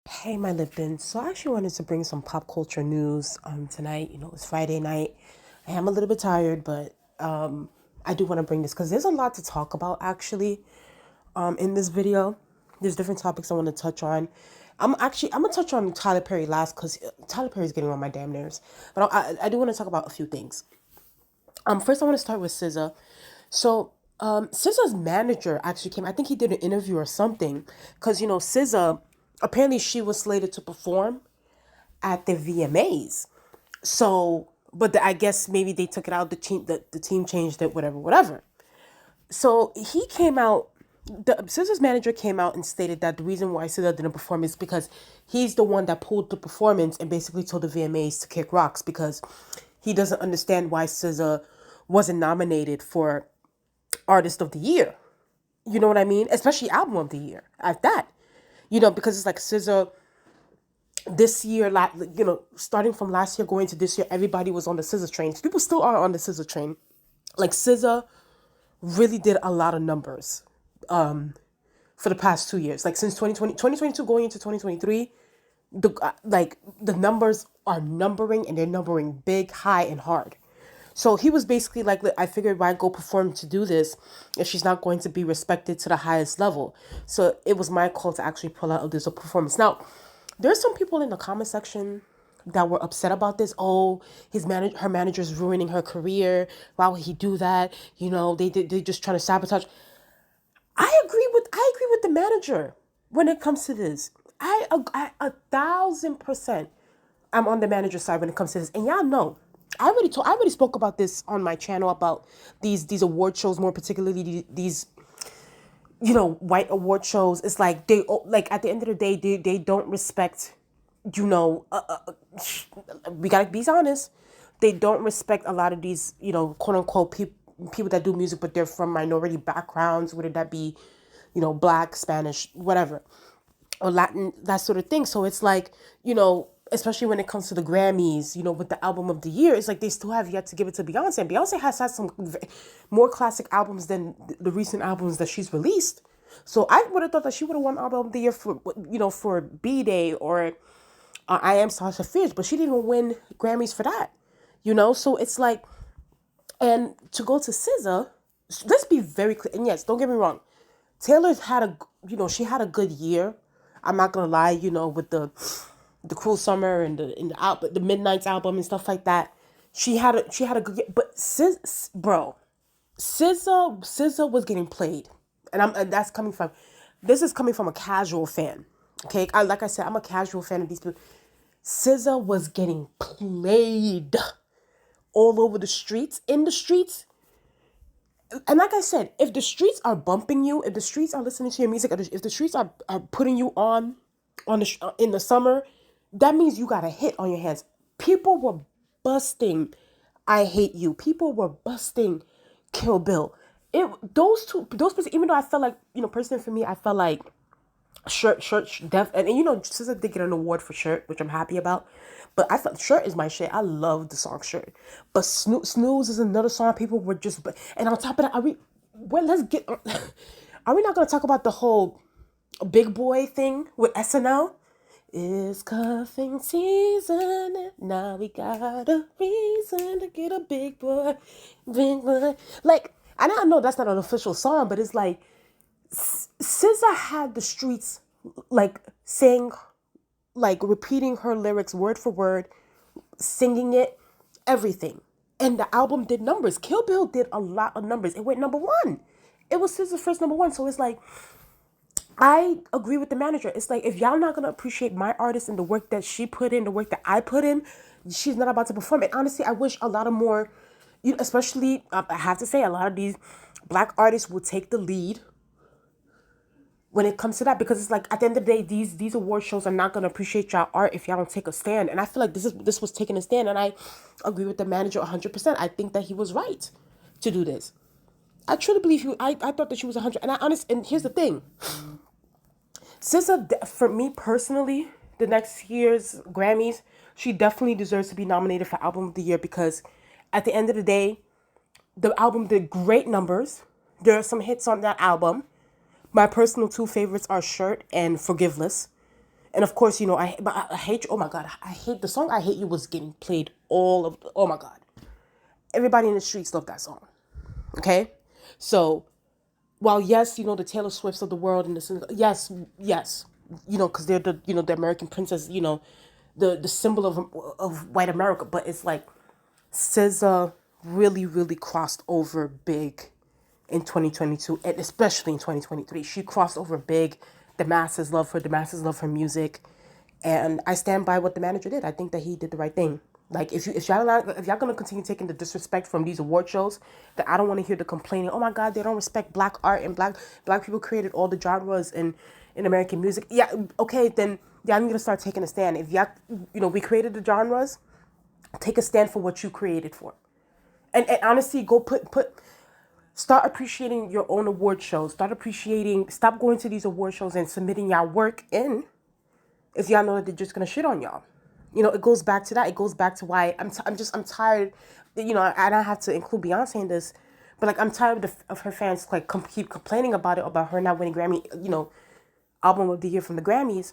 Hey, my Lipton. So I actually wanted to bring some pop culture news tonight. It's Friday night. I am a little bit tired, but I do want to bring this because there's a lot to talk about actually in this video. There's different topics I want to touch on. I'm gonna touch on Tyler Perry last because Tyler Perry's getting on my damn nerves. But I do want to talk about a few things. First I want to start with SZA. So SZA's manager actually came. I think he did an interview or something, because SZA apparently she was slated to perform at the VMAs. So, I guess maybe they took it out. The team changed it. Whatever, whatever. So he came out. The SZA's manager came out and stated that the reason why SZA didn't perform is because he's the one that pulled the performance and basically told the VMAs to kick rocks because he doesn't understand why SZA wasn't nominated for Artist of the Year. You know what I mean? Especially Album of the Year at that. Because it's like SZA this year, like starting from last year going to this year, everybody was on the SZA train. People still are on the SZA train. Like SZA really did a lot of numbers for the past 2 years. Like since 2022 going into 2023, the numbers are numbering and they're numbering big, high, and hard. So he was basically like, I figured why go perform to do this if she's not going to be respected to the highest level. So it was my call to actually pull out of this performance. Now, there's some people in the comment section that were upset about this. Oh, her manager's ruining her career. Why would he do that? They just trying to sabotage. I agree with the manager when it comes to this. I 1,000%. I'm on the manager side when it comes to this, and y'all know. I already spoke about this on my channel about these award shows, more particularly these white award shows. It's like like at the end of the day they don't respect. We gotta be honest. They don't respect a lot of these quote unquote people that do music, but they're from minority backgrounds, whether that be black, Spanish, whatever, or Latin, that sort of thing. So it's like, especially when it comes to the Grammys, with the album of the year, it's like they still have yet to give it to Beyonce. And Beyonce has had some more classic albums than the recent albums that she's released. So I would have thought that she would have won album of the year for B-Day or I Am Sasha Fierce, but she didn't even win Grammys for that. So it's like, and to go to SZA, let's be very clear. And yes, don't get me wrong, Taylor's had she had a good year. I'm not gonna lie, with the Cruel Summer and the Midnight's album and stuff like that. She had a good year, but SZA was getting played, and this is coming from a casual fan. Okay, like I said, I'm a casual fan of these people. SZA was getting played all over the streets, in the streets. And like I said, if the streets are bumping you, if the streets are listening to your music, if the streets are putting you in the summer, that means you got a hit on your hands. People were busting I Hate You. People were busting Kill Bill. Even though I felt like, personally for me, I felt like and SZA did get an award for Shirt, which I'm happy about. But I thought Shirt is my shit. I love the song Shirt. But Snooze is another song people were just. And on top of that, let's get. Are we not going to talk about the whole Big Boy thing with SNL? It's cuffing season. Now we got a reason to get a big boy. Big boy. Like, I know that's not an official song, but it's like, SZA had the streets like saying, like repeating her lyrics word for word, singing it, everything. And the album did numbers. Kill Bill did a lot of numbers. It went number one. It was SZA's first number one. So it's like, I agree with the manager. It's like, if y'all not gonna appreciate my artist and the work that she put in, the work that I put in, she's not about to perform. And honestly, I wish a lot of more, especially, I have to say, a lot of these black artists would take the lead when it comes to that, because it's like at the end of the day, these award shows are not gonna appreciate y'all art if y'all don't take a stand. And I feel like this was taking a stand, and I agree with the manager 100%. I think that he was right to do this. I truly believe I thought that she was 100. And here's the thing, SZA, for me personally, the next year's Grammys, she definitely deserves to be nominated for Album of the Year, because at the end of the day, the album did great numbers. There are some hits on that album. My personal two favorites are Shirt and Forgiveless. And of course, I hate you. Oh my God, I hate the song. I Hate You was getting played oh my God. Everybody in the streets loved that song. Okay. So while yes, the Taylor Swifts of the world and this, yes, because they're the American princess, the symbol of white America. But it's like SZA really, really crossed over big in 2022, and especially in 2023. She crossed over big. The masses love her. The masses love her music, and I stand by what the manager did. I think that he did the right thing. Like if y'all gonna continue taking the disrespect from these award shows, that I don't want to hear the complaining. Oh my God, they don't respect black art and black people created all the genres in American music. Yeah, okay, then y'all need to start taking a stand. If y'all, we created the genres, take a stand for what you created for. And honestly, go start appreciating your own award shows. Stop going to these award shows and submitting y'all work in if y'all know that they're just gonna shit on y'all. It goes back to that. It goes back to why I'm tired. And I have to include Beyonce in this, but like I'm tired of her fans like keep complaining about her not winning Grammy, album of the year from the Grammys,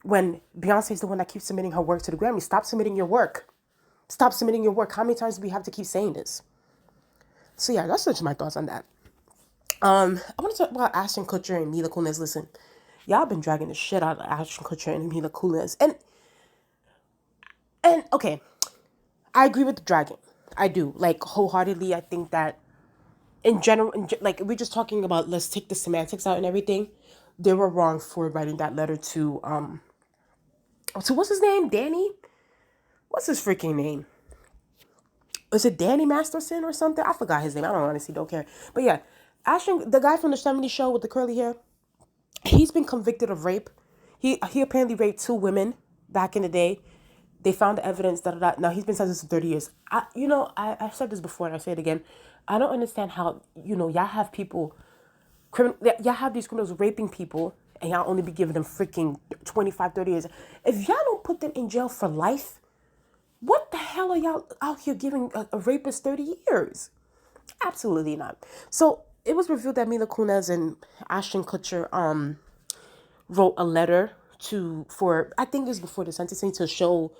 when Beyonce is the one that keeps submitting her work to the Grammys. Stop submitting your work. Stop submitting your work. How many times do we have to keep saying this? So yeah, that's just my thoughts on that. I want to talk about Ashton Kutcher and Mila Kunis. Listen, y'all been dragging the shit out of Ashton Kutcher and Mila Kunis, and okay, I agree with the dragging. I do, like, wholeheartedly. I think that in general, like, we're just talking about, let's take the semantics out and everything. They were wrong for writing that letter to what's his name, Danny. What's his freaking name? Was it Danny Masterson or something? I forgot his name. I don't care. But yeah, Ashton, the guy from the 70s show with the curly hair, he's been convicted of rape. He apparently raped two women back in the day. They found the evidence. Now he's been sentenced to 30 years. I've said this before and I say it again. I don't understand how y'all have y'all have these criminals raping people and y'all only be giving them freaking 25, 30 years. If y'all don't put them in jail for life, what the hell are y'all out here giving a rapist 30 years? Absolutely not. So it was revealed that Mila Kunis and Ashton Kutcher wrote a letter for I think it was before the sentencing, to show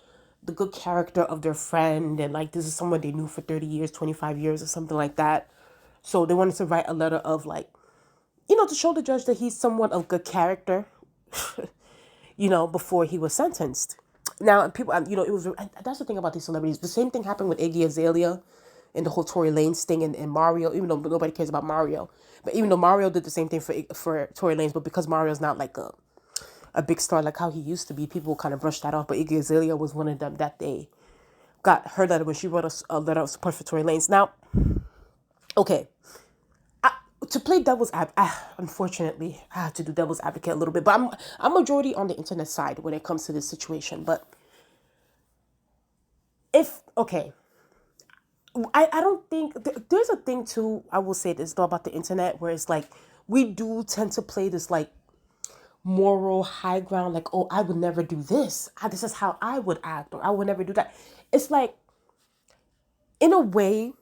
the good character of their friend, and like this is someone they knew for 30 years, 25 years or something like that. So they wanted to write a letter of like, to show the judge that he's someone of good character, before he was sentenced. Now, people, it was, that's the thing about these celebrities. The same thing happened with Iggy Azalea and the whole Tory Lanez thing and Mario, even though nobody cares about Mario. But even though Mario did the same thing for Tory Lanez, but because Mario's not like a big star like how he used to be, people kind of brushed that off. But Iggy Azalea was one of them that they got her letter when she wrote a letter of support for Tory Lanez. Now, okay, to play devil's advocate, unfortunately, I have to do devil's advocate a little bit, but I'm majority on the internet side when it comes to this situation. But okay, I don't think there's a thing too. I will say this though about the internet, where it's like we do tend to play this like moral high ground, like, oh, I would never do this. This is how I would act, or I would never do that. It's like, in a way,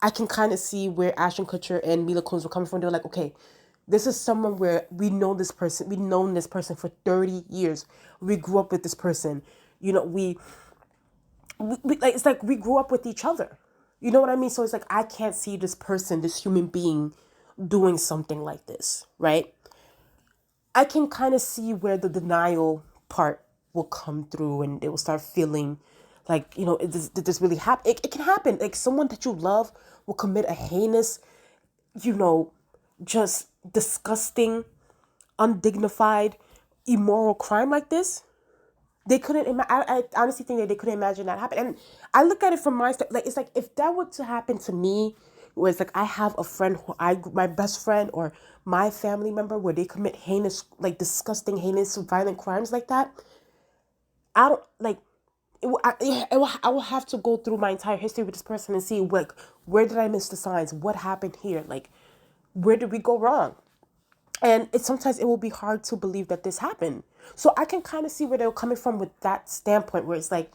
I can kind of see where Ashton Kutcher and Mila Kunis were coming from. They're like, okay, this is someone where we know this person. We've known this person for 30 years. We grew up with this person. We like, it's like we grew up with each other. You know what I mean? So it's like, I can't see this person, this human being, doing something like this, right? I can kind of see where the denial part will come through, and they will start feeling like, did this really happen? It can happen. Like, someone that you love will commit a heinous, just disgusting, undignified, immoral crime like this. They couldn't. I honestly think that they couldn't imagine that happen. And I look at it from my like, it's like, if that were to happen to me, where it's like I have a friend my best friend or my family member, where they commit heinous, like disgusting, heinous, violent crimes like that, I don't like. I will have to go through my entire history with this person and see, like, where did I miss the signs? What happened here? Like, where did we go wrong? And sometimes it will be hard to believe that this happened. So I can kind of see where they're coming from with that standpoint, where it's like,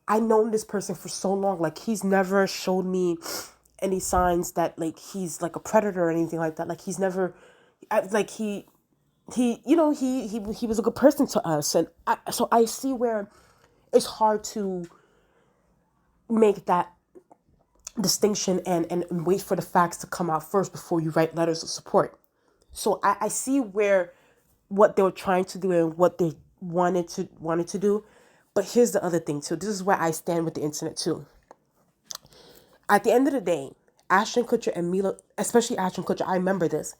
I known this person for so long. Like, he's never showed me any signs that, like, he's like a predator or anything like that. Like, he's never, like, he he was a good person to us, and so I see where it's hard to make that distinction and wait for the facts to come out first before you write letters of support. So I see where what they were trying to do and what they wanted to do. But here's the other thing too. This is where I stand with the internet too. At the end of the day, Ashton Kutcher and Mila, especially Ashton Kutcher, I remember this.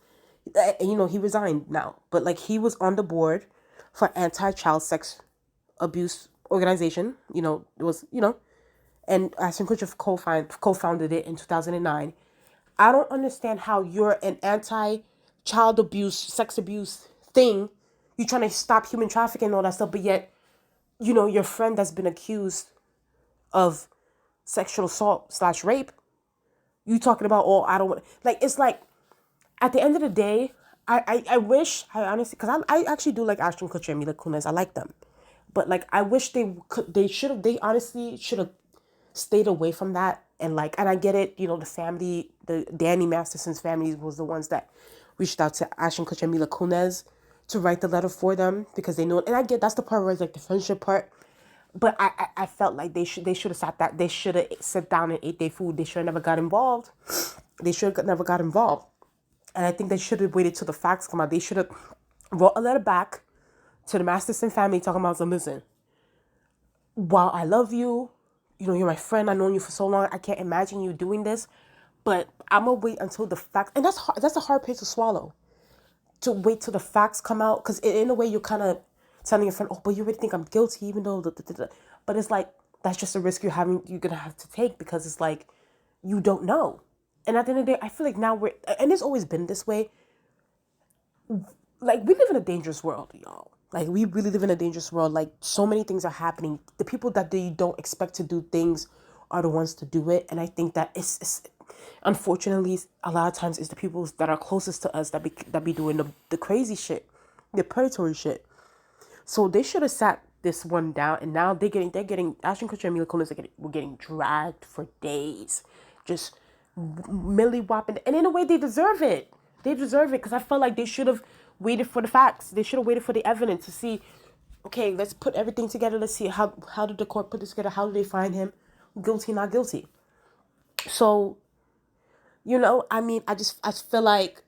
He resigned now, but like he was on the board for anti-child sex abuse organization. It was, and Ashton Kutcher co-founded it in 2009. I don't understand how you're an anti-child abuse, sex abuse thing. You're trying to stop human trafficking and all that stuff, but yet, your friend that's been accused of sexual assault / rape, you talking about, oh, I don't want, like, it's like, at the end of the day, I wish, I honestly, because I actually do like Ashton Kutcher and Mila Kunis. I like them. But, like, I wish they honestly should have stayed away from that. And I get it, the family, the Danny Masterson's family was the ones that reached out to Ashton Kutcher and Mila Kunis to write the letter for them because they know it. And I get that's the part where it's like the friendship part. But I felt like they should have they should have sat down and ate their food. They should have never got involved. They should have never got involved. And I think they should have waited till the facts come out. They should have wrote a letter back to the Masterson family talking about, listen, while I love you, you're my friend. I've known you for so long. I can't imagine you doing this. But I'm going to wait until the facts, and that's a hard pill to swallow, to wait till the facts come out. Because in a way, you're kind of telling your friend, oh, but you really think I'm guilty, even though, but it's like, that's just a risk you're going to have to take, because it's like, you don't know. And at the end of the day, I feel like now and it's always been this way. Like, we live in a dangerous world, y'all. Like, we really live in a dangerous world. Like, so many things are happening. The people that you don't expect to do things are the ones to do it. And I think that it's unfortunately, a lot of times, it's the people that are closest to us that be doing the crazy shit, the predatory shit. So they should have sat this one down, and now they're getting Ashton Kutcher and Mila Kunis were getting dragged for days, just milly whopping, and in a way they deserve it. They deserve it, because I felt like they should have waited for the facts. They should have waited for the evidence to see, okay, let's put everything together. Let's see how did the court put this together? How did they find him guilty, not guilty? So, I mean, I feel like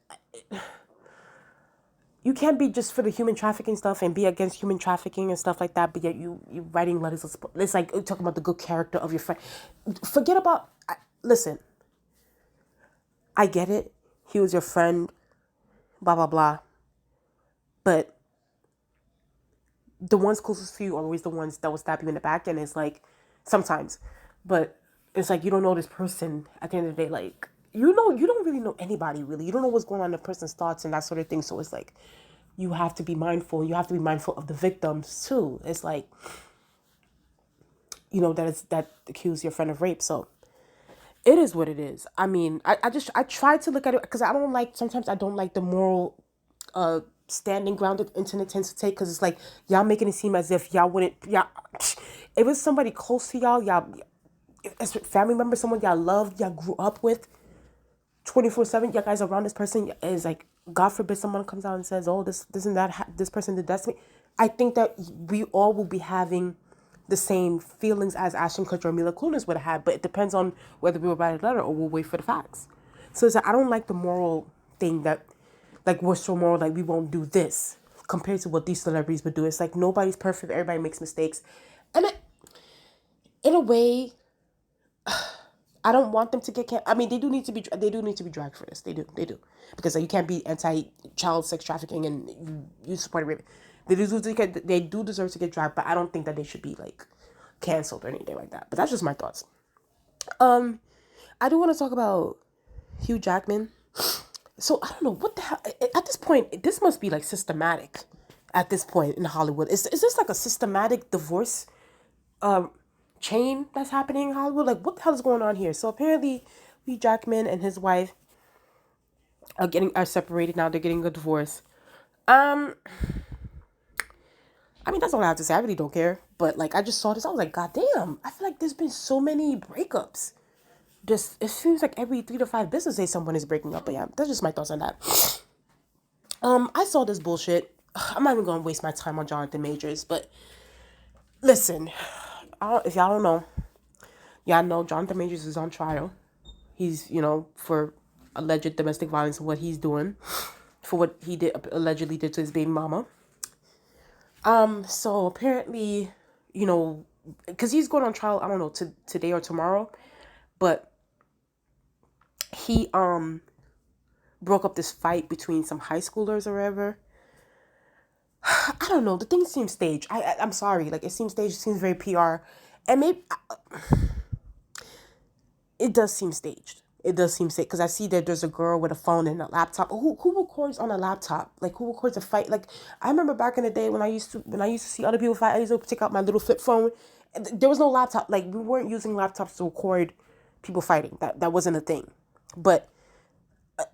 you can't be just for the human trafficking stuff and be against human trafficking and stuff like that, but yet you writing letters of support. It's like talking about the good character of your friend. Forget about, listen, I get it. He was your friend, blah, blah, blah. But the ones closest to you are always the ones that will stab you in the back. And it's like, sometimes. But it's like, you don't know this person at the end of the day. Like, you don't really know anybody, really. You don't know what's going on in the person's thoughts and that sort of thing. So it's like, you have to be mindful. You have to be mindful of the victims, too. It's like, that accuse your friend of rape. So it is what it is. I mean, I try to look at it, because sometimes I don't like the moral standing ground that the internet tends to take, because it's like, y'all making it seem as if y'all, if it's somebody close to y'all, as a family member, someone y'all loved, y'all grew up with, 24/7, you guys around this person, is like, God forbid someone comes out and says, oh, this and that, this person did that to me. I think that we all will be having the same feelings as Ashton Kutcher or Mila Kunis would have had, but it depends on whether we will write a letter or we'll wait for the facts. So it's like, I don't like the moral thing that, like, we're so moral, like, we won't do this compared to what these celebrities would do. It's like, nobody's perfect, everybody makes mistakes. And in a way, I don't want them to get I mean, they do need to be dragged for this. They do. Because you can't be anti-child sex trafficking and you support rape. They do deserve to get dragged, but I don't think that they should be, like, canceled or anything like that. But that's just my thoughts. I do want to talk about Hugh Jackman. So I don't know what the hell. At this point, this must be, like, systematic. At this point in Hollywood, is this like a systematic divorce chain that's happening in Hollywood? Like, what the hell is going on here? So apparently, Hugh Jackman and his wife are separated now. They're getting a divorce. I mean, that's all I have to say. I really don't care. But, like, I just saw this. I was like, God damn. I feel like there's been so many breakups. It seems like every 3 to 5 business days someone is breaking up. But yeah, that's just my thoughts on that. I saw this bullshit. I'm not even gonna waste my time on Jonathan Majors, but listen, if y'all don't know, y'all know Jonathan Majors is on trial. He's, for alleged domestic violence and what he's doing, for what he did allegedly did to his baby mama. So apparently, because he's going on trial, I don't know, today or tomorrow, but he broke up this fight between some high schoolers or whatever. I don't know. The thing seems staged. I'm sorry. Like, it seems staged. It seems very PR, and maybe it does seem staged. It does seem staged because I see that there's a girl with a phone and a laptop. Who records on a laptop? Like, who records a fight? Like, I remember back in the day when I used to see other people fight. I used to take out my little flip phone. And there was no laptop. Like, we weren't using laptops to record people fighting. That wasn't a thing. But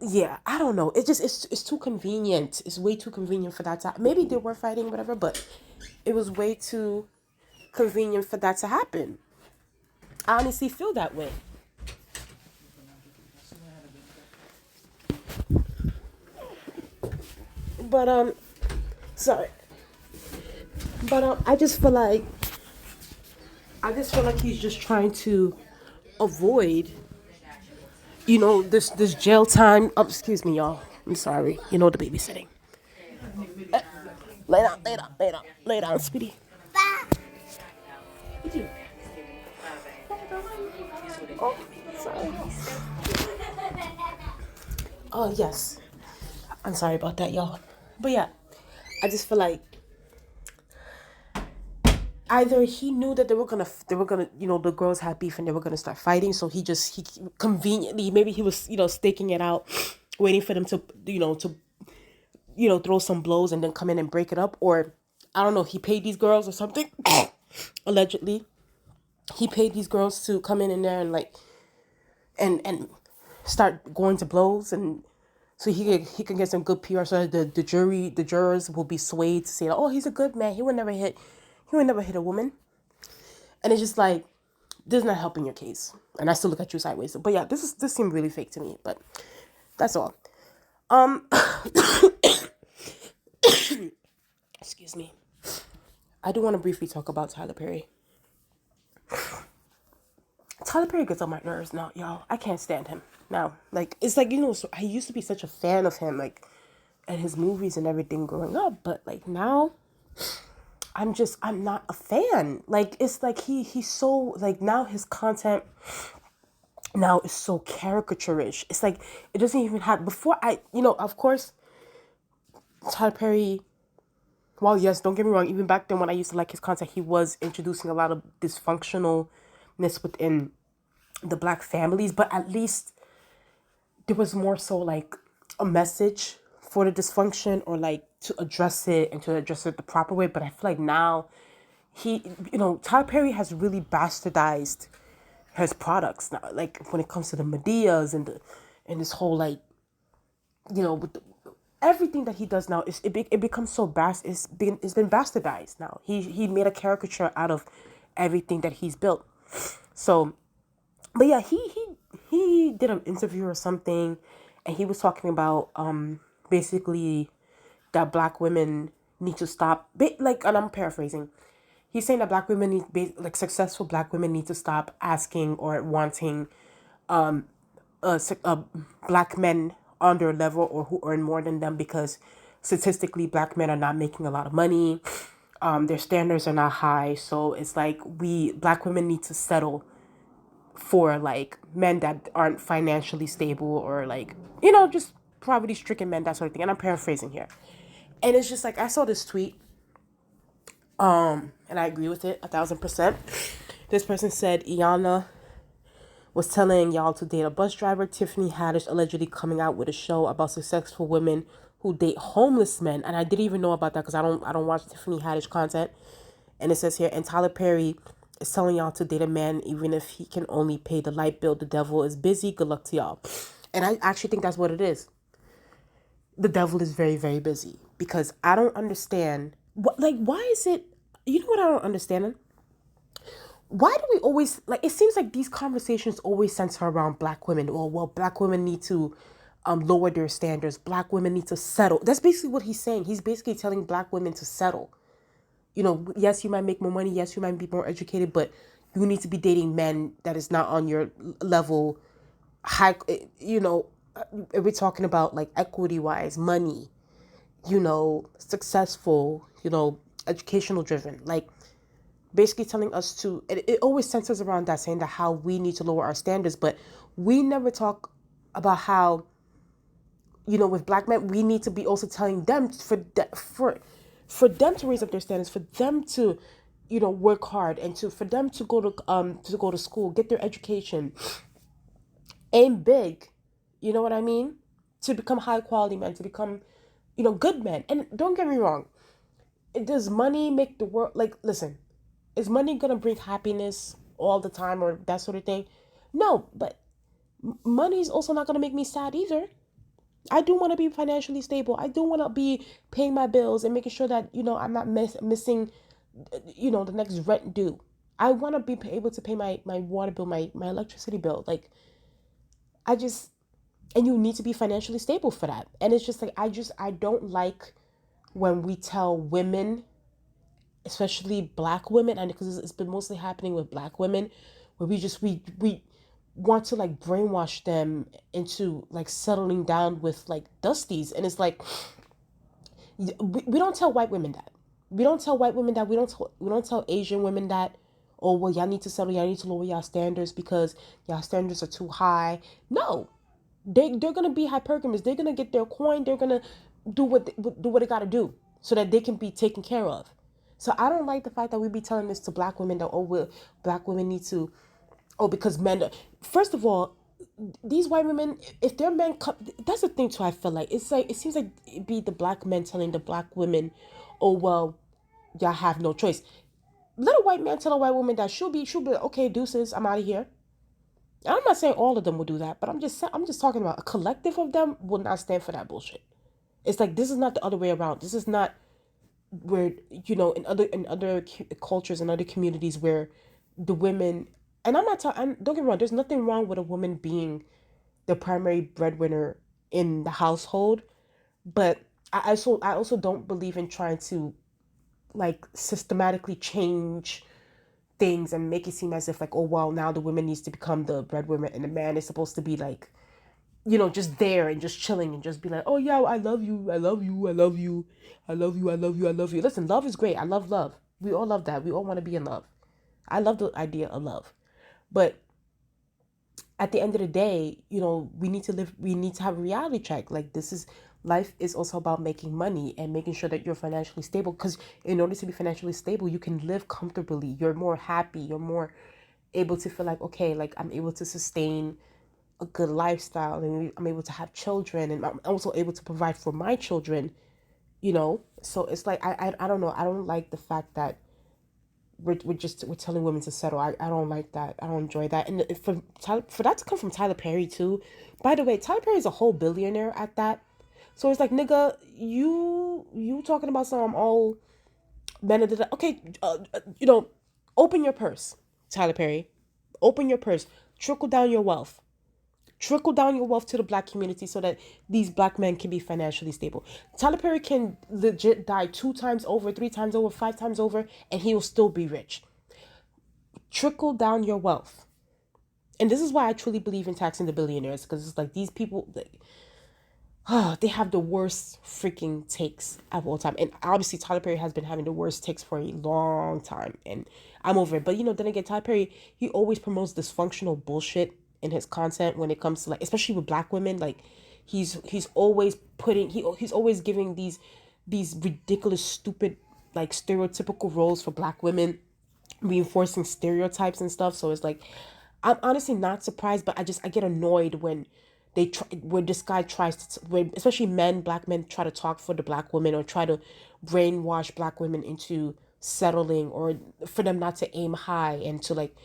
yeah, I don't know. It's too convenient. It's way too convenient for that to. Maybe they were fighting, whatever, but it was way too convenient for that to happen. I honestly feel that way. But sorry. But I just feel like he's just trying to avoid, this jail time. Oh, excuse me, y'all. I'm sorry. The babysitting. Lay down, lay down, lay down, lay down, sweetie. Oh, sorry. Oh, yes. I'm sorry about that, y'all. But yeah, I just feel like either he knew that they were gonna, the girls had beef and they were gonna start fighting, so he conveniently, maybe he was, staking it out, waiting for them to, throw some blows and then come in and break it up, or I don't know, he paid these girls or something. Allegedly, he paid these girls to come in there and like, and start going to blows, and so he can get some good PR, so that the jurors will be swayed to say, oh, he's a good man. He would never hit a woman, and it's just like, this is not helping your case, and I still look at you sideways. But yeah, this seemed really fake to me, but that's all. Um, excuse me. I do want to briefly talk about Tyler Perry. Tyler Perry gets on my nerves now, y'all. I can't stand him now. Like, it's like, so I used to be such a fan of him, like, and his movies and everything growing up, but like now, I'm not a fan. Like, it's like he's so, like, now his content now is so caricaturish. It's like, it doesn't even have, before of course, Tyler Perry, well, yes, don't get me wrong, even back then when I used to like his content, he was introducing a lot of dysfunctionalness within the black families, but at least there was more so like a message for the dysfunction, or like to address it and to address it the proper way. But I feel like now Tyler Perry has really bastardized his products now, like when it comes to the Medeas and this whole, like, with everything that he does now, it becomes so it's been bastardized now. He made a caricature out of everything that he's built. So, but yeah, he did an interview or something, and he was talking about basically that black women need to stop, like, and I'm paraphrasing. He's saying that black women like successful black women need to stop asking or wanting black men on their level or who earn more than them, because statistically black men are not making a lot of money. Their standards are not high, so it's like we black women need to settle for like men that aren't financially stable, or like, just poverty stricken men, that sort of thing. And I'm paraphrasing here, and it's just like, I saw this tweet, and I agree with it 1,000%. This person said Iyanla was telling y'all to date a bus driver. Tiffany Haddish allegedly coming out with a show about successful women who date homeless men, and I didn't even know about that because I don't watch Tiffany Haddish content. And it says here, and Tyler Perry is telling y'all to date a man even if he can only pay the light bill. The devil is busy. Good luck to y'all. And I actually think that's what it is. The devil is very, very busy, because I don't understand why is it, what I don't understand? Why do we always, like, it seems like these conversations always center around black women. Well, black women need to lower their standards. Black women need to settle. That's basically what he's saying. He's basically telling black women to settle. Yes, you might make more money. Yes, you might be more educated, but you need to be dating men that is not on your level. High, we're talking about like equity wise, money, successful, educational driven. Like basically telling us to, it always centers around that, saying that how we need to lower our standards, but we never talk about how, with black men, we need to be also telling them for them to raise up their standards, for them to, work hard, and for them to go to school, get their education, aim big, you know what I mean? To become high quality men, to become, good men. And don't get me wrong, does money make the world, like, listen, is money gonna bring happiness all the time or that sort of thing? No, but money is also not gonna make me sad either. I do want to be financially stable. I do want to be paying my bills and making sure that, I'm not missing, the next rent due. I want to be able to pay my water bill, my electricity bill. Like, and you need to be financially stable for that. And it's just like, I don't like when we tell women, especially black women, and because it's been mostly happening with black women, where we want to like brainwash them into like settling down with like dusties. And it's like, we don't tell white women that. We don't tell white women that. We don't tell Asian women that. Oh, well, y'all need to settle. Y'all need to lower y'all standards because y'all standards are too high. No, they're gonna be hypergamous. They're gonna get their coin. They're gonna do what they gotta do so that they can be taken care of. So I don't like the fact that we be telling this to black women that, oh, well, black women need to, oh, because men. First of all, these white women, if their men come, that's the thing too. I feel like it's like, it seems like it be the black men telling the black women, oh, well, y'all have no choice. Let a white man tell a white woman that she'll be okay, deuces, I'm out of here. I'm not saying all of them will do that, but I'm just talking about a collective of them will not stand for that bullshit. It's like, this is not the other way around. This is not where, in other cultures and other communities where the women, and I'm not talking, don't get me wrong, there's nothing wrong with a woman being the primary breadwinner in the household, but I also don't believe in trying to like systematically change things and make it seem as if like, oh, well, now the woman needs to become the breadwinner and the man is supposed to be like, just there and just chilling and just be like, oh yeah, I love you, I love you, I love you, I love you, I love you, I love you. Listen, love is great. I love love. We all love that. We all want to be in love. I love the idea of love. But at the end of the day, we need to have a reality check. Like, life is also about making money and making sure that you're financially stable. Because in order to be financially stable, you can live comfortably. You're more happy. You're more able to feel like, okay, like I'm able to sustain a good lifestyle and I'm able to have children and I'm also able to provide for my children, So it's like, I don't know. I don't like the fact that we're telling women to settle. I don't like that. I don't enjoy that. And for that to come from Tyler Perry too. By the way, Tyler Perry is a whole billionaire at that. So it's like, nigga, you talking about some old men of the, okay, open your purse, Tyler Perry. Open your purse. Trickle down your wealth. Trickle down your wealth to the black community so that these black men can be financially stable. Tyler Perry can legit die 2 times over, 3 times over, 5 times over, and he will still be rich. Trickle down your wealth. And this is why I truly believe in taxing the billionaires, because it's like these people, they have the worst freaking takes of all time. And obviously Tyler Perry has been having the worst takes for a long time. And I'm over it. But then again, Tyler Perry, he always promotes dysfunctional bullshit in his content when it comes to, like, especially with black women. Like, he's always he's always giving these ridiculous, stupid, like, stereotypical roles for black women, reinforcing stereotypes and stuff. So it's like, I'm honestly not surprised, but I get annoyed when when this guy tries to, when especially black men try to talk for the black women or try to brainwash black women into settling, or for them not to aim high and to like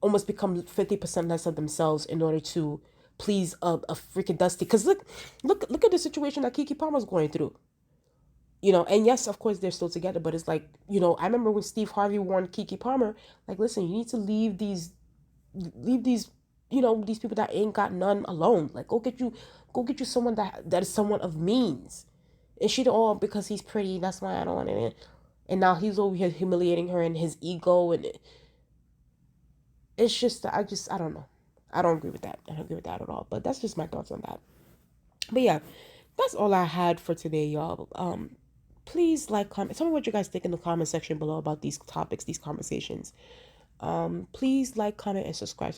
almost become 50% less of themselves in order to please a freaking dusty. Because look at the situation that Keke Palmer's going through. And yes, of course they're still together, but it's like, I remember when Steve Harvey warned Keke Palmer, like, listen, you need to leave these these people that ain't got none alone. Like, go Go get you someone that is someone of means. And she don't, oh, because he's pretty, that's why I don't want it. And now he's over here humiliating her and his ego, and it's just, I don't know. I don't agree with that. I don't agree with that at all. But that's just my thoughts on that. But yeah, that's all I had for today, y'all. Please like, comment, tell me what you guys think in the comment section below about these topics, these conversations. Please like, comment, and subscribe.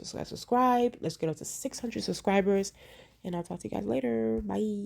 Let's get up to 600 subscribers, and I'll talk to you guys later. Bye.